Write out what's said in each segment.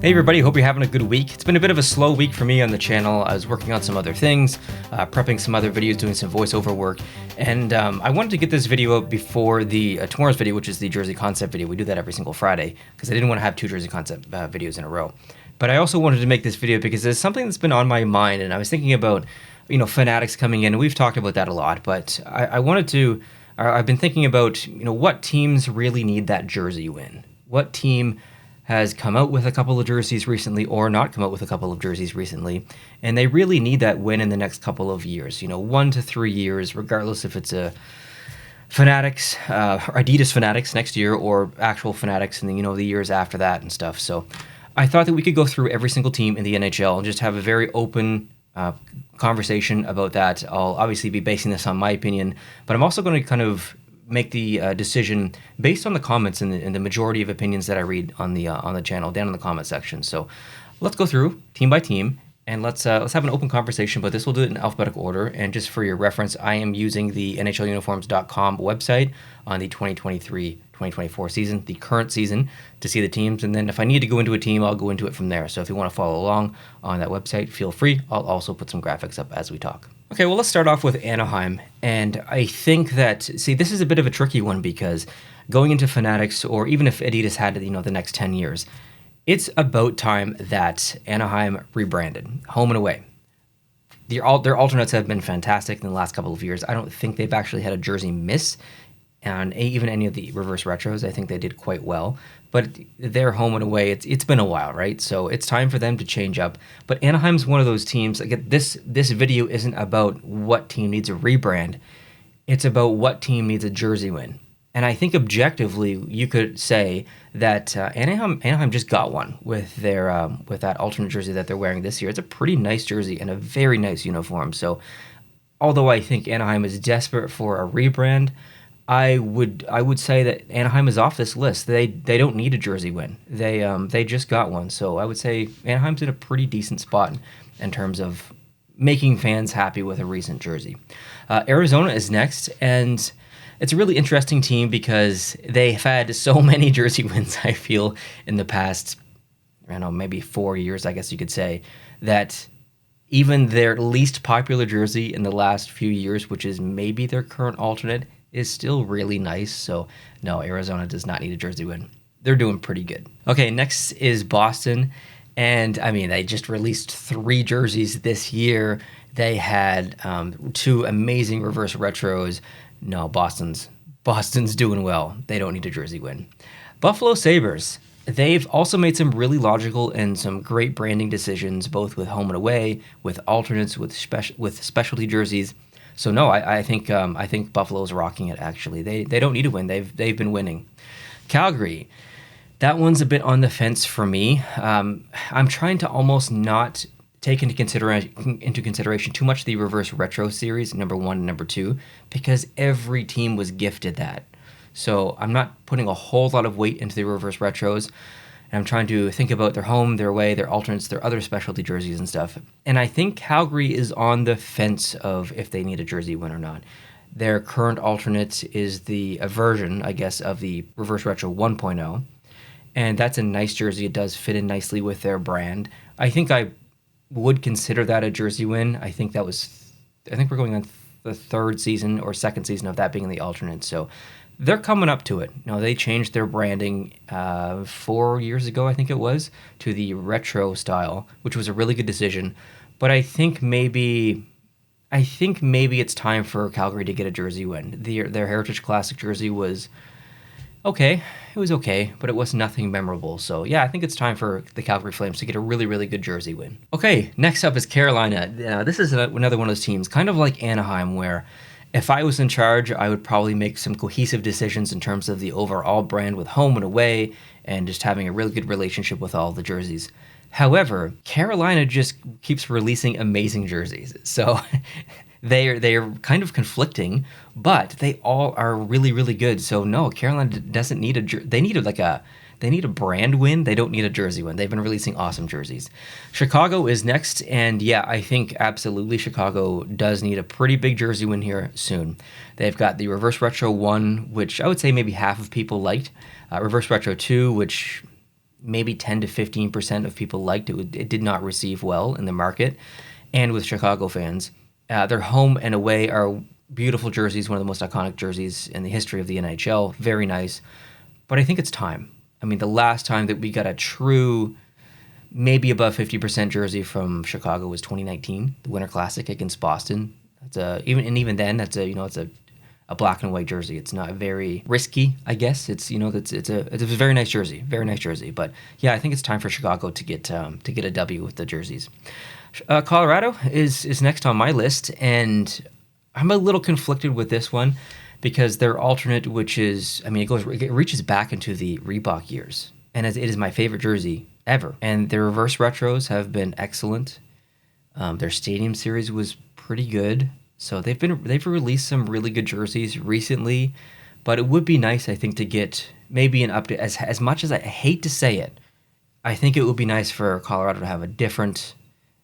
Hey everybody, hope you're having a good week. It's been a bit of a slow week for me on the channel. I was working on some other things, prepping some other videos, doing some voiceover work, and I wanted to get this video out before the tomorrow's video, which is the jersey concept video. We do that every single Friday because I didn't want to have two jersey concept videos in a row. But I also wanted to make this video because there's something that's been on my mind, and I was thinking about, Fanatics coming in, and we've talked about that a lot, but I've been thinking about, what teams really need that jersey win. What team has come out with a couple of jerseys recently or not come out with a couple of jerseys recently, and they really need that win in the next couple of years, 1 to 3 years, regardless if it's a Fanatics, Adidas Fanatics next year or actual Fanatics in the years after that and stuff. So I thought that we could go through every single team in the NHL and just have a very open conversation about that. I'll obviously be basing this on my opinion, but I'm also going to kind of make the decision based on the comments and the majority of opinions that I read on the channel down in the comment section. So let's go through team by team and let's have an open conversation. But this will do it in alphabetical order. And just for your reference, I am using the NHLuniforms.com website on the 2023-2024 season, the current season, to see the teams. And then if I need to go into a team, I'll go into it from there. So if you want to follow along on that website, feel free. I'll also put some graphics up as we talk. Okay, well, let's start off with Anaheim. And I think that, this is a bit of a tricky one because going into Fanatics, or even if Adidas had, the next 10 years, it's about time that Anaheim rebranded, home and away. Their alternates have been fantastic in the last couple of years. I don't think they've actually had a jersey miss, and even any of the reverse retros, I think they did quite well. But they're home and away. It's been a while, right? So it's time for them to change up. But Anaheim's one of those teams. Like this video isn't about what team needs a rebrand. It's about what team needs a jersey win. And I think objectively, you could say that Anaheim just got one with their with that alternate jersey that they're wearing this year. It's a pretty nice jersey and a very nice uniform. So although I think Anaheim is desperate for a rebrand, I would say that Anaheim is off this list. They don't need a jersey win. They just got one. So I would say Anaheim's in a pretty decent spot in terms of making fans happy with a recent jersey. Arizona is next, and it's a really interesting team because they've had so many jersey wins, I feel, in the past, maybe 4 years, I guess you could say, that even their least popular jersey in the last few years, which is maybe their current alternate, is still really nice. So no, Arizona does not need a jersey win. They're doing pretty good. Okay, next is Boston. And they just released 3 jerseys this year. They had 2 amazing reverse retros. No, Boston's doing well. They don't need a jersey win. Buffalo Sabres. They've also made some really logical and some great branding decisions, both with home and away, with alternates, with specialty jerseys. So no, I think Buffalo's rocking it. Actually, they don't need to win. They've been winning. Calgary, that one's a bit on the fence for me. I'm trying to almost not take into consideration too much the reverse retro series, number 1 and number 2, because every team was gifted that. So I'm not putting a whole lot of weight into the reverse retros. And I'm trying to think about their home, their away, their alternates, their other specialty jerseys and stuff. And I think Calgary is on the fence of if they need a jersey win or not. Their current alternate is a version, I guess, of the Reverse Retro 1.0. And that's a nice jersey. It does fit in nicely with their brand. I think I would consider that a jersey win. I think we're going on the 3rd season or 2nd season of that being the alternate. So they're coming up to it. They changed their branding 4 years ago, I think it was, to the retro style, which was a really good decision. But I think maybe it's time for Calgary to get a jersey win. Their Heritage Classic jersey was okay. It was okay, but it was nothing memorable. So yeah, I think it's time for the Calgary Flames to get a really, really good jersey win. Okay, next up is Carolina. This is another one of those teams, kind of like Anaheim, where if I was in charge, I would probably make some cohesive decisions in terms of the overall brand with home and away and just having a really good relationship with all the jerseys. However, Carolina just keeps releasing amazing jerseys. So they're kind of conflicting, but they all are really, really good. So no, Carolina doesn't need they need a brand win. They don't need a jersey win. They've been releasing awesome jerseys. Chicago is next, and yeah, I think absolutely Chicago does need a pretty big jersey win here soon. They've got the Reverse Retro 1, which I would say maybe half of people liked. Reverse Retro 2, which maybe 10 to 15% of people liked it. It did not receive well in the market and with Chicago fans. Their home and away are beautiful jerseys, one of the most iconic jerseys in the history of the NHL. Very nice. But I think it's time. I mean, the last time that we got a true, maybe above 50% jersey from Chicago was 2019, the Winter Classic against Boston. Even then, it's a black and white jersey. It's not very risky, I guess. It's a very nice jersey, very nice jersey. But yeah, I think it's time for Chicago to get a W with the jerseys. Colorado is next on my list, and I'm a little conflicted with this one because their alternate, which is, I mean, it reaches back into the Reebok years, and it is my favorite jersey ever. And their reverse retros have been excellent. Their Stadium Series was pretty good. So they've released some really good jerseys recently, but it would be nice, I think, to get maybe an update. As much as I hate to say it, I think it would be nice for Colorado to have a different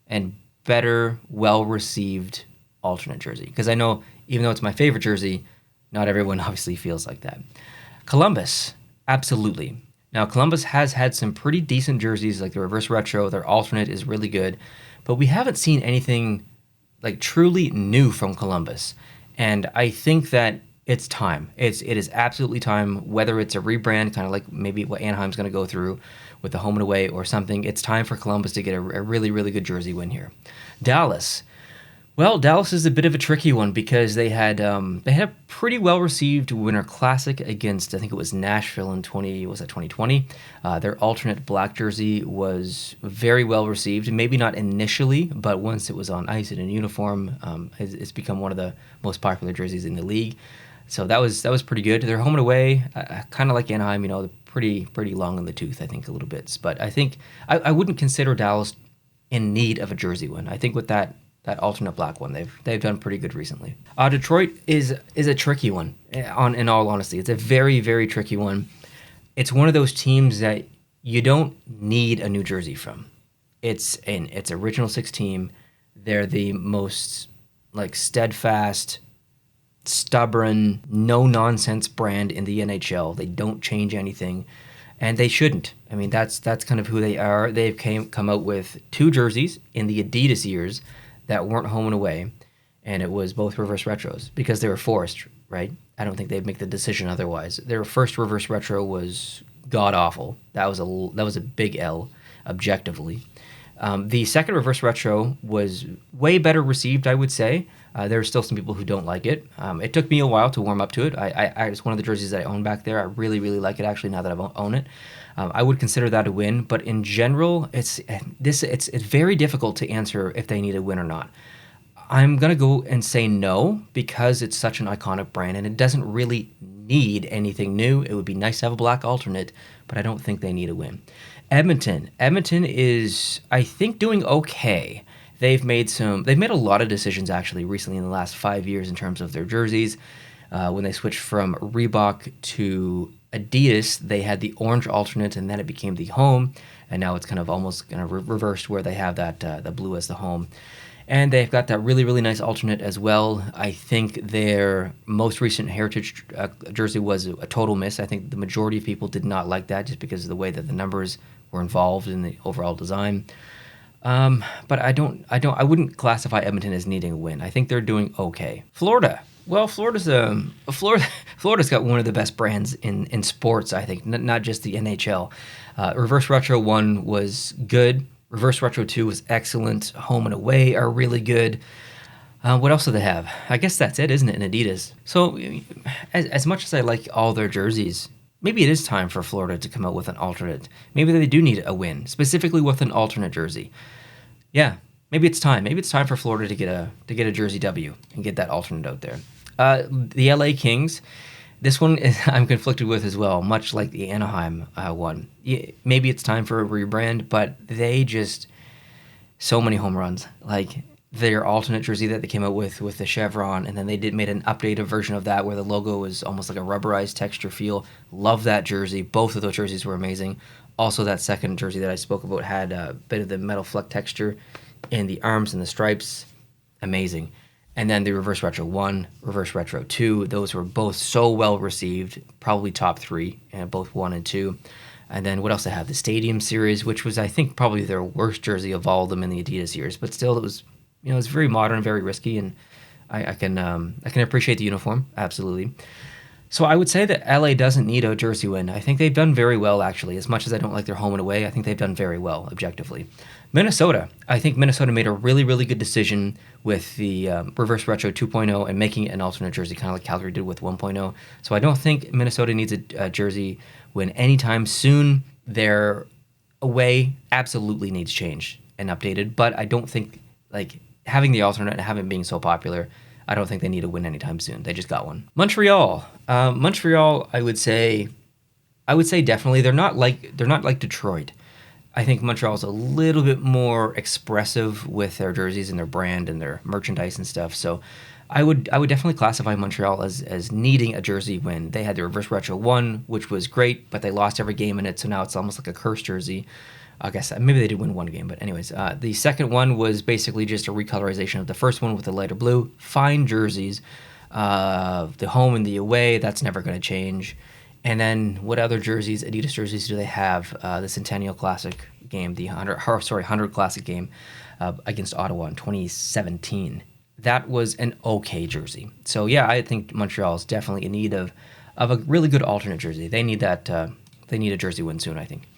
and better, well-received alternate jersey. Because I know, even though it's my favorite jersey, not everyone obviously feels like that. Columbus, absolutely. Now, Columbus has had some pretty decent jerseys, like the reverse retro. Their alternate is really good, but we haven't seen anything like truly new from Columbus. And I think that it's time. It is absolutely time, whether it's a rebrand, kind of like maybe what Anaheim's going to go through with the home and away or something. It's time for Columbus to get a really, really good jersey win here. Dallas. Well, Dallas is a bit of a tricky one because they had a pretty well-received Winter Classic against, I think it was Nashville in 2020. Their alternate black jersey was very well-received, maybe not initially, but once it was on ice and in uniform, it's become one of the most popular jerseys in the league. So that was pretty good. Their home and away, kind of like Anaheim, pretty long in the tooth, I think, a little bit. But I think I wouldn't consider Dallas in need of a jersey win. I think with that alternate black one, they've done pretty good recently. Detroit is a tricky one. In all honesty, it's a very, very tricky one. It's one of those teams that you don't need a new jersey from. It's original six team. They're the most steadfast, stubborn, no nonsense brand in the NHL. They don't change anything, and they shouldn't. I mean, that's kind of who they are. They've come out with two jerseys in the Adidas years that weren't home and away, and it was both reverse retros because they were forced, right? I don't think they'd make the decision otherwise. Their first reverse retro was god awful. That was a big L, objectively. The second reverse retro was way better received, I would say. There are still some people who don't like it. It took me a while to warm up to it. It's one of the jerseys that I own back there. I really, really like it, actually, now that I own it. I would consider that a win, but in general, it's very difficult to answer if they need a win or not. I'm going to go and say no because it's such an iconic brand and it doesn't really need anything new. It would be nice to have a black alternate, but I don't think they need a win. Edmonton is, I think, doing okay. They've made a lot of decisions actually recently in the last 5 years in terms of their jerseys. When they switched from Reebok to Adidas, they had the orange alternate, and then it became the home, and now it's kind of almost kind of reversed where they have that the blue as the home. And they've got that really, really nice alternate as well. I think their most recent Heritage jersey was a total miss. I think the majority of people did not like that just because of the way that the numbers were involved in the overall design. But I wouldn't classify Edmonton as needing a win. I think they're doing okay. Florida. Well, Florida's got one of the best brands in sports, I think, not just the NHL. Reverse Retro 1 was good. Reverse Retro 2 was excellent. Home and away are really good. What else do they have? I guess that's it, isn't it, in Adidas? So as much as I like all their jerseys, maybe it is time for Florida to come out with an alternate. Maybe they do need a win, specifically with an alternate jersey. Yeah, maybe it's time. Maybe it's time for Florida to get a jersey W and get that alternate out there. The LA Kings, this one I'm conflicted with as well, much like the Anaheim one. Maybe it's time for a rebrand, but they just so many home runs. Like their alternate jersey that they came out with the chevron, and then they made an updated version of that where the logo was almost like a rubberized texture feel. Love that jersey. Both of those jerseys were amazing. Also, that second jersey that I spoke about had a bit of the metal fleck texture in the arms and the stripes. Amazing. And then the Reverse Retro 1, Reverse Retro 2, those were both so well received, probably top three, both 1 and 2. And then what else they have? The Stadium Series, which was, I think, probably their worst jersey of all of them in the Adidas years. But still, it was, it's very modern, very risky, and I can appreciate the uniform, absolutely. So I would say that LA doesn't need a jersey win. I think they've done very well, actually. As much as I don't like their home and away, I think they've done very well, objectively. Minnesota. I think Minnesota made a really, really good decision with the Reverse Retro 2.0 and making it an alternate jersey, kind of like Calgary did with 1.0. So I don't think Minnesota needs a jersey win anytime soon. Their away absolutely needs change and updated, but I don't think, like, having the alternate and having it being so popular, I don't think they need a win anytime soon. They just got one. Montreal. Montreal, I would say definitely they're not like Detroit. I think Montreal's a little bit more expressive with their jerseys and their brand and their merchandise and stuff. So I would definitely classify Montreal as needing a jersey win. They had the Reverse Retro 1, which was great, but they lost every game in it, so now it's almost like a cursed jersey. I guess maybe they did win one game, but anyways, the second one was basically just a recolorization of the first one with the lighter blue. Fine jerseys. The home and the away, that's never going to change. And then what other jerseys, Adidas jerseys, do they have? The Centennial Classic game, the 100 Classic game against Ottawa in 2017. That was an okay jersey. So yeah, I think Montreal is definitely in need of a really good alternate jersey. They need that. They need a jersey win soon, I think.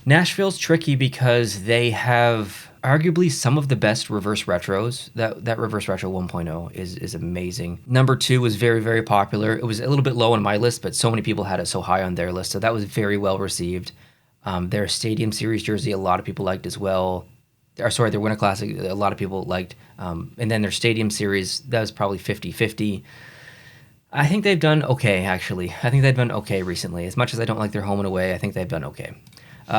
Nashville's tricky because they have arguably some of the best reverse retros. That Reverse Retro 1.0 is amazing. Number 2 was very, very popular. It was a little bit low on my list, but so many people had it so high on their list, so that was very well received. Their Stadium Series jersey, a lot of people liked as well. Their Winter Classic, a lot of people liked. And then their Stadium Series, that was probably 50-50. I think they've done okay, actually. I think they've done okay recently. As much as I don't like their home and away, I think they've done okay.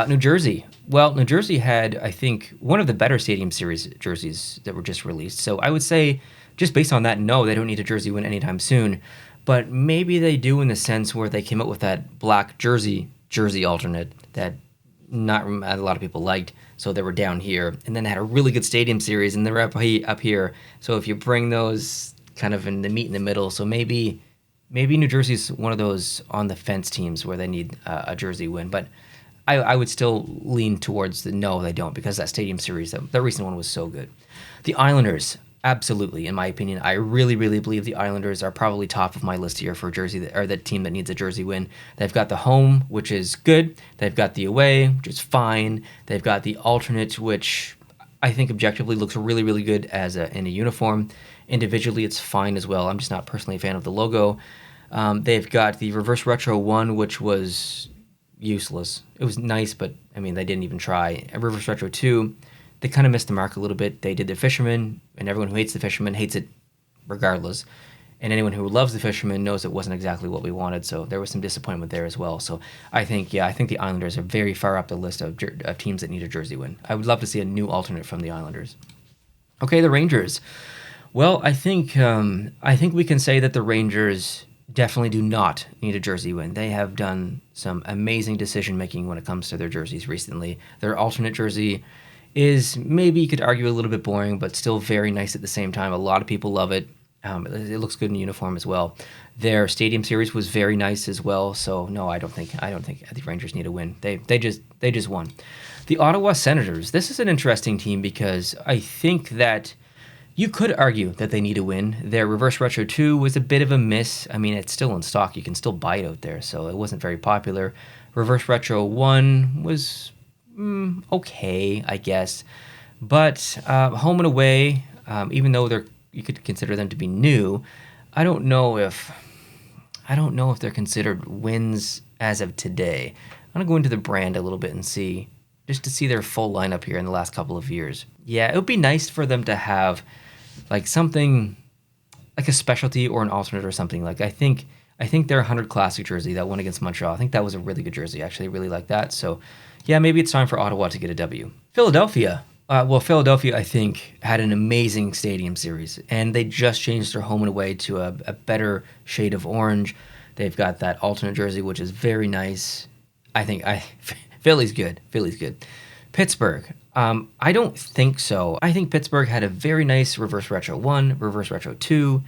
New Jersey. Well, New Jersey had, I think, one of the better Stadium Series jerseys that were just released. So I would say, just based on that, no, they don't need a jersey win anytime soon. But maybe they do in the sense where they came up with that black jersey alternate that not a lot of people liked. So they were down here. And then they had a really good Stadium Series, and they're up here. So if you bring those kind of in the meet in the middle, so maybe New Jersey's one of those on the fence teams where they need a jersey win. But I would still lean towards the no, they don't, because that Stadium Series, that recent one was so good. The Islanders, absolutely, in my opinion. I really, really believe the Islanders are probably top of my list here for jersey, or the team that needs a jersey win. They've got the home, which is good. They've got the away, which is fine. They've got the alternate, which I think objectively looks really, really good in a uniform. Individually, it's fine as well. I'm just not personally a fan of the logo. They've got the Reverse Retro 1, which was useless. It was nice, but I mean, they didn't even try. And Reverse Retro 2, they kind of missed the mark a little bit. They did the Fisherman, and everyone who hates the Fisherman hates it regardless. And anyone who loves the Fisherman knows it wasn't exactly what we wanted, so there was some disappointment there as well. So I think the Islanders are very far up the list of teams that need a jersey win. I would love to see a new alternate from the Islanders. Okay, the Rangers. Well, I think we can say that the Rangers definitely do not need a jersey win. They have done some amazing decision-making when it comes to their jerseys recently. Their alternate jersey is, maybe you could argue, a little bit boring, but still very nice at the same time. A lot of people love it. It looks good in uniform as well. Their Stadium Series was very nice as well. So no, I don't think the Rangers need a win. They just won. The Ottawa Senators. This is an interesting team because I think that you could argue that they need a win. Their Reverse Retro 2 was a bit of a miss. I mean, it's still in stock. You can still buy it out there, so it wasn't very popular. Reverse Retro 1 was okay, I guess. But home and away, even though you could consider them to be new, I don't know if they're considered wins as of today. I'm going to go into the brand a little bit and see their full lineup here in the last couple of years. Yeah, it would be nice for them to have like something like a specialty or an alternate or something. Like I think their 100 Classic jersey, that one against Montreal, I think that was a really good jersey. Actually, I really like that. So yeah, maybe it's time for Ottawa to get a W. Philadelphia. Philadelphia, I think, had an amazing Stadium Series, and they just changed their home and away to a better shade of orange. They've got that alternate jersey, which is very nice. Philly's good. Pittsburgh. I don't think so. I think Pittsburgh had a very nice Reverse Retro 1, Reverse Retro 2.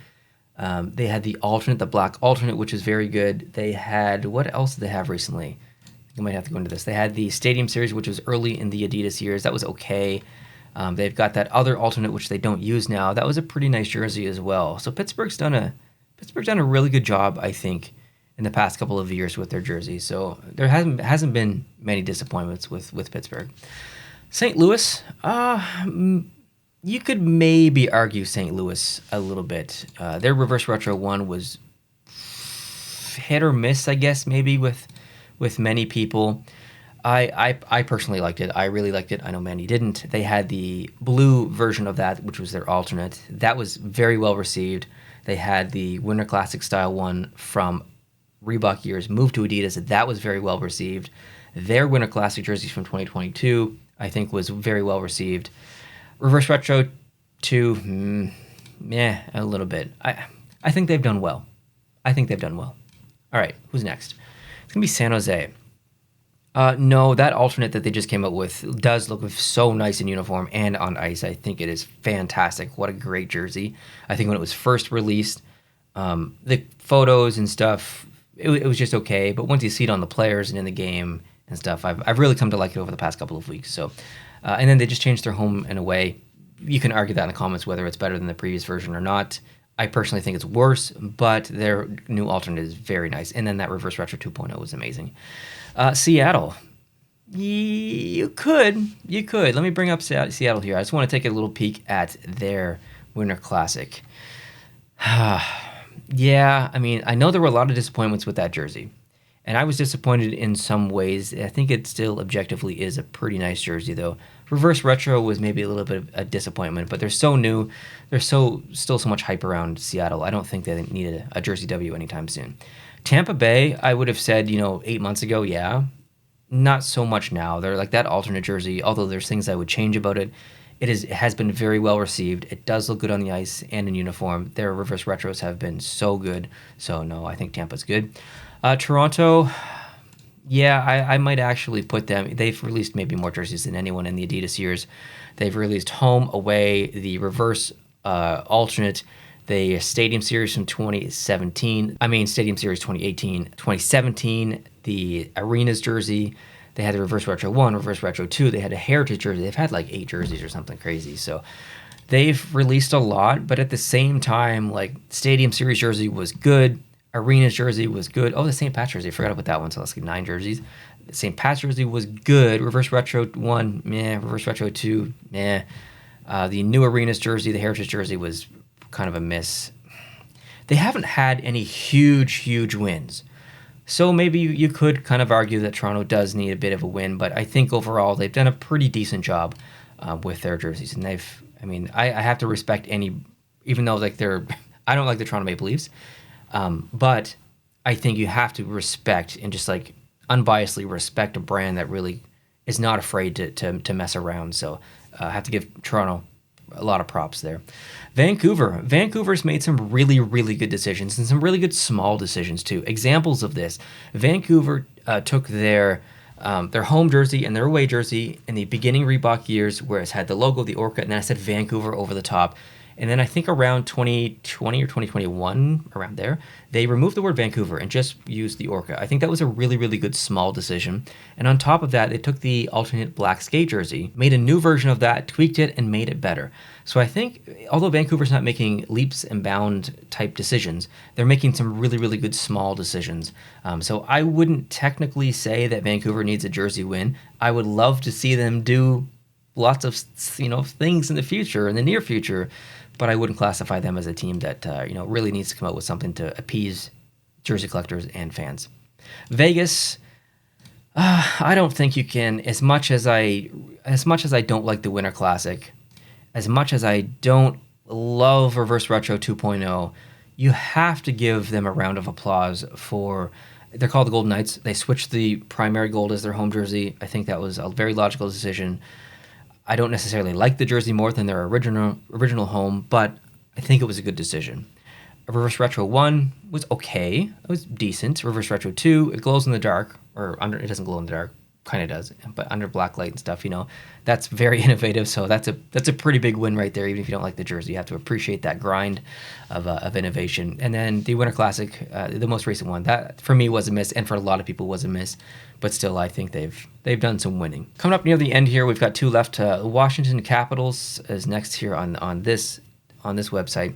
They had the alternate, the black alternate, which is very good. They had, what else did they have recently? I might have to go into this. They had the Stadium Series, which was early in the Adidas years. That was okay. They've got that other alternate, which they don't use now. That was a pretty nice jersey as well. So Pittsburgh's done a really good job, I think, in the past couple of years with their jerseys. So there hasn't been many disappointments with Pittsburgh. St. Louis, you could maybe argue St. Louis a little bit. Their reverse retro one was hit or miss, I guess, maybe with many people. I personally liked it. I really liked it. I know Manny didn't. They had the blue version of that, which was their alternate. That was very well received. They had the Winter Classic style one from Reebok years, moved to Adidas. That was very well received. Their Winter Classic jerseys from 2022, I think, was very well received. Reverse Retro 2, a little bit. I think they've done well. All right, who's next? It's going to be San Jose. No, that alternate that they just came up with does look so nice in uniform and on ice. I think it is fantastic. What a great jersey. I think when it was first released, the photos and stuff, it was just okay. But once you see it on the players and in the game and stuff, I've really come to like it over the past couple of weeks. So, and then they just changed their home and away. You can argue that in the comments whether it's better than the previous version or not. I personally think it's worse, but their new alternate is very nice. And then that Reverse Retro 2.0 was amazing. Seattle. You could. Let me bring up Seattle here. I just want to take a little peek at their Winter Classic. Yeah, I mean, I know there were a lot of disappointments with that jersey. And I was disappointed in some ways. I think it still objectively is a pretty nice jersey, though. Reverse Retro was maybe a little bit of a disappointment, but they're so new. There's still so much hype around Seattle. I don't think they needed a Jersey W anytime soon. Tampa Bay, I would have said, 8 months ago, yeah. Not so much now. They're like that alternate jersey, although there's things I would change about it. It has been very well received. It does look good on the ice and in uniform. Their Reverse Retros have been so good. So, no, I think Tampa's good. Toronto, yeah, I might actually put them. They've released maybe more jerseys than anyone in the Adidas years. They've released home, away, the reverse alternate, the Stadium Series from 2017. Stadium Series 2018, 2017, the Arenas jersey. They had the Reverse Retro 1, Reverse Retro 2. They had a Heritage jersey. They've had like 8 jerseys or something crazy. So they've released a lot, but at the same time, like Stadium Series jersey was good. Arena's jersey was good. Oh, the St. Pat's jersey. I forgot about that one. So that's like 9 jerseys. The St. Pat's jersey was good. Reverse Retro 1, meh. Reverse Retro 2, meh. The new Arena's jersey, the Heritage jersey, was kind of a miss. They haven't had any huge wins. So maybe you could kind of argue that Toronto does need a bit of a win, but I think overall they've done a pretty decent job with their jerseys. And I have to respect even though like I don't like the Toronto Maple Leafs. But I think you have to respect and just like unbiasedly respect a brand that really is not afraid to mess around. So I have to give Toronto a lot of props there. Vancouver's made some really good decisions and some really good small decisions too. Examples of this: Vancouver took their home jersey and their away jersey in the beginning Reebok years, where it's had the logo, the Orca, and then it said Vancouver over the top. And then I think around 2020 or 2021, around there, they removed the word Vancouver and just used the Orca. I think that was a really good small decision. And on top of that, they took the alternate black skate jersey, made a new version of that, tweaked it, and made it better. So I think, although Vancouver's not making leaps and bound type decisions, they're making some really good small decisions. So I wouldn't technically say that Vancouver needs a jersey win. I would love to see them do lots of things in the future, in the near future, but I wouldn't classify them as a team that really needs to come out with something to appease jersey collectors and fans. Vegas, I don't think you can. As much as I don't like the Winter Classic, as much as I don't love Reverse Retro 2.0, you have to give them a round of applause for. They're called the Golden Knights. They switched the primary gold as their home jersey. I think that was a very logical decision. I don't necessarily like the jersey more than their original home, but I think it was a good decision. Reverse Retro 1 was okay. It was decent. Reverse Retro 2, it glows in the dark, it doesn't glow in the dark. kind of does, but under blacklight and stuff, that's very innovative. So that's a pretty big win right there. Even if you don't like the jersey, you have to appreciate that grind of innovation. And then the Winter Classic, the most recent one, that for me was a miss, and for a lot of people was a miss. But still, I think they've done some winning. Coming up near the end here, we've got two left. Washington Capitals is next here on this website.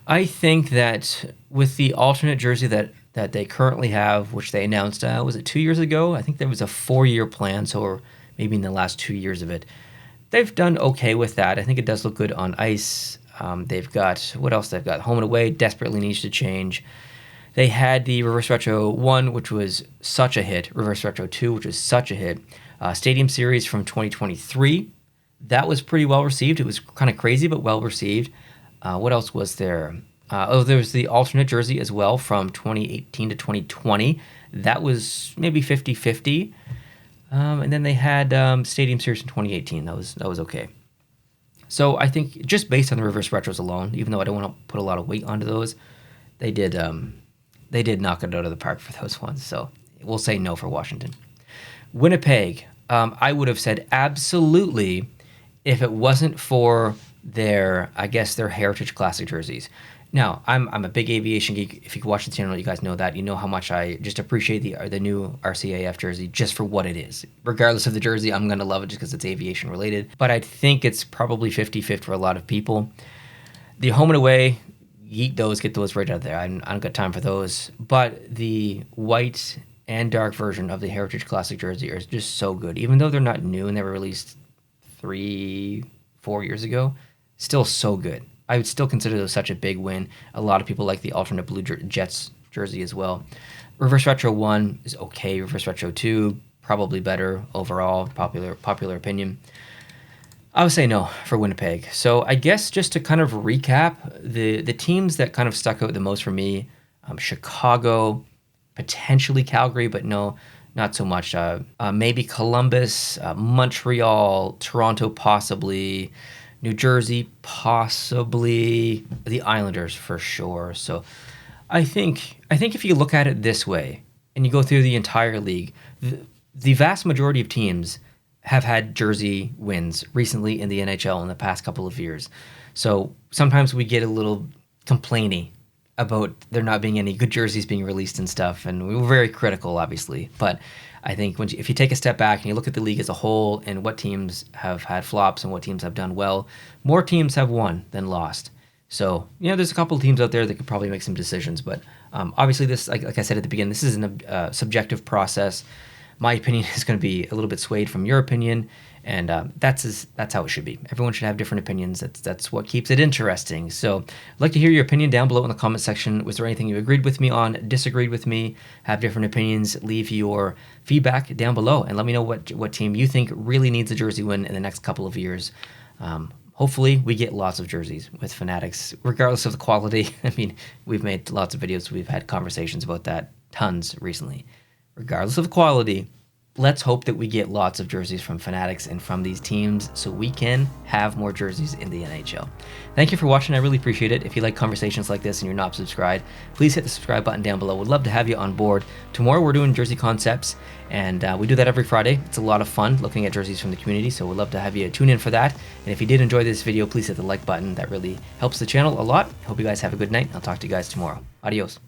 I think that with the alternate jersey that they currently have, which they announced, was it 2 years ago? I think there was a 4-year plan, so maybe in the last 2 years of it. They've done okay with that. I think it does look good on ice. They've got, what else they've got? Home and away desperately needs to change. They had the Reverse Retro 1, which was such a hit. Reverse Retro 2, which was such a hit. Stadium Series from 2023. That was pretty well received. It was kind of crazy, but well received. What else was there? There was the alternate jersey as well from 2018 to 2020. That was maybe 50-50. And then they had Stadium Series in 2018. That was okay. So I think just based on the Reverse Retros alone, even though I don't want to put a lot of weight onto those, they did knock it out of the park for those ones. So we'll say no for Washington. Winnipeg, I would have said absolutely if it wasn't for their Heritage Classic jerseys. Now, I'm a big aviation geek. If you watch the channel, you guys know that. You know how much I just appreciate the new RCAF jersey just for what it is. Regardless of the jersey, I'm going to love it just because it's aviation related. But I think it's probably 50-50 for a lot of people. The home and away, get those right out there. I don't got time for those. But the white and dark version of the Heritage Classic jersey are just so good. Even though they're not new and they were released 3-4 years ago, still so good. I would still consider those such a big win. A lot of people like the alternate blue Jets jersey as well. Reverse Retro 1 is okay. Reverse Retro 2, probably better overall. Popular opinion. I would say no for Winnipeg. So I guess just to kind of recap, the teams that kind of stuck out the most for me, Chicago, potentially Calgary, but no, not so much. Maybe Columbus, Montreal, Toronto possibly, New Jersey possibly, the Islanders for sure. So I think if you look at it this way and you go through the entire league, the vast majority of teams have had jersey wins recently in the NHL in the past couple of years. So sometimes we get a little complainy about there not being any good jerseys being released and stuff, and we were very critical, obviously. But I think if you take a step back and you look at the league as a whole and what teams have had flops and what teams have done well, more teams have won than lost. So, there's a couple of teams out there that could probably make some decisions. But obviously this, like I said at the beginning, this is a subjective process. My opinion is going to be a little bit swayed from your opinion, and that's how it should be. Everyone should have different opinions. That's what keeps it interesting. So I'd like to hear your opinion down below in the comment section. Was there anything you agreed with me on, disagreed with me, have different opinions? Leave your feedback down below and let me know what team you think really needs a jersey win in the next couple of years. Hopefully we get lots of jerseys with Fanatics, regardless of the quality. I mean, we've made lots of videos. We've had conversations about that, tons recently. Regardless of the quality, let's hope that we get lots of jerseys from Fanatics and from these teams so we can have more jerseys in the NHL. Thank you for watching. I really appreciate it. If you like conversations like this and you're not subscribed, please hit the subscribe button down below. We'd love to have you on board. Tomorrow we're doing jersey concepts, and we do that every Friday. It's a lot of fun looking at jerseys from the community, so we'd love to have you tune in for that. And if you did enjoy this video, please hit the like button. That really helps the channel a lot. Hope you guys have a good night. I'll talk to you guys tomorrow. Adios.